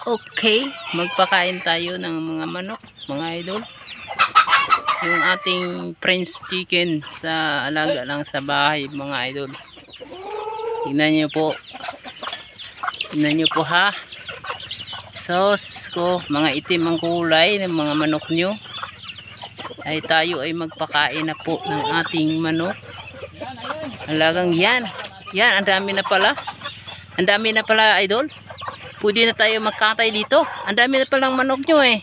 Okay, magpakain tayo ng mga manok, mga idol. Yung ating French chicken sa alaga lang sa bahay, mga idol. Tingnan nyo po. Tingnan nyo po ha. Sos ko, mga itim ang kulay ng mga manok nyo. Ay tayo ay magpakain na po ng ating manok. Alagang yan. Yan, ang dami na pala. Ang dami na pala, idol. Pwede na tayo magkatay dito. Ang dami na palang manok nyo eh.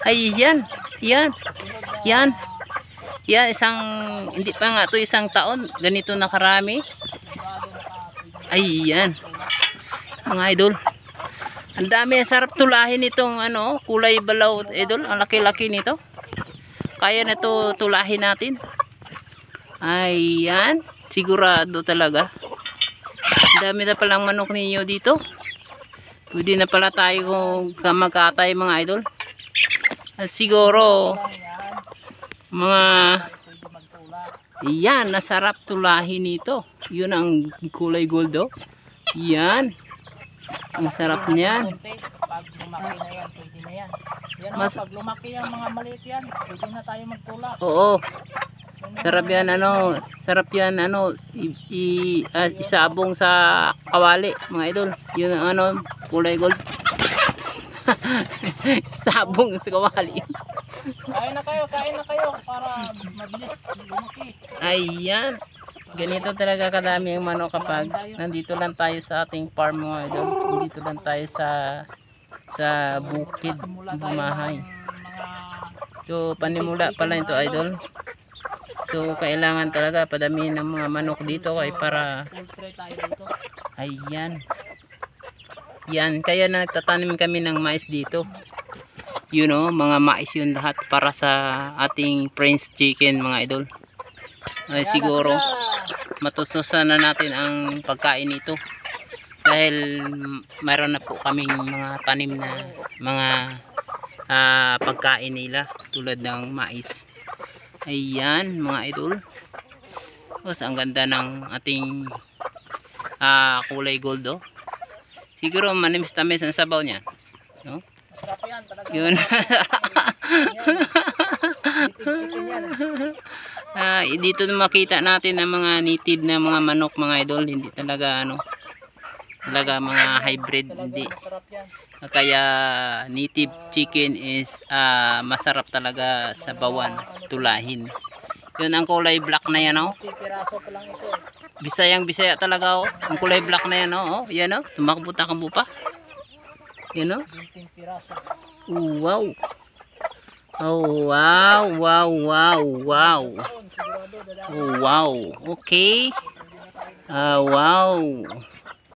Ay, yan. Yan. Yan. Yan, hindi pa nga to isang taon. Ganito na karami. Ay, yan. Mga idol. Ang dami. Sarap tulahin itong kulay balaw, idol. Ang laki-laki nito. Kaya na to tulahin natin. Ay, yan. Sigurado talaga. Ang dami na palang manok ninyo dito. Pwede na pala tayo magkatay, mga idol. At siguro mga yan, nasarap tulahin nito. Yun ang kulay gold oh. Yan. Ang sarap niyan. Pag lumaki na yan, pwede na yan. Yan pag lumaki yung mga maliit yan, pwede na tayo magtula. Oo. Sarap yan sarap yan isabong sa kawali, mga idol. Yun ang kulay gold. Sabong sa kawali. Kain na kayo para mabilis lumaki. Ayan. Ganito talaga kadami ang manok kapag nandito lang tayo sa ating farm, mga idol. Nandito lang tayo sa bukid, bumahay. So panimula pala ito, idol. So kailangan talaga padamihin ng mga manok dito ay para ayan. Yan, kaya nagtatanim kami ng mais dito. You know, mga mais yun lahat para sa ating French chicken, mga idol. Ay siguro matutusan na natin ang pagkain nito. Dahil mayroon na po kaming mga tanim na mga pagkain nila tulad ng mais. Ayan, mga idol. Ang ganda ng ating kulay gold oh. Siguro manimis-tamis ang sabaw niya, no? Masarap yan talaga. Yun. Dito makita natin ang mga native na mga manok, mga idol. Hindi talaga talaga mga hybrid, hindi. Kaya native chicken is masarap talaga sa bawan, tulahin. Yun ang kulay black na yan oh. Piraso pa lang ito. Bisayang Bisaya talaga oh. Ang kulay black na yan oh. Yan oh. Tumakbo-takbo pa. Yan oh. 20 piraso. Wow. Oh wow, wow, wow, wow. Oh wow. Okay. Wow.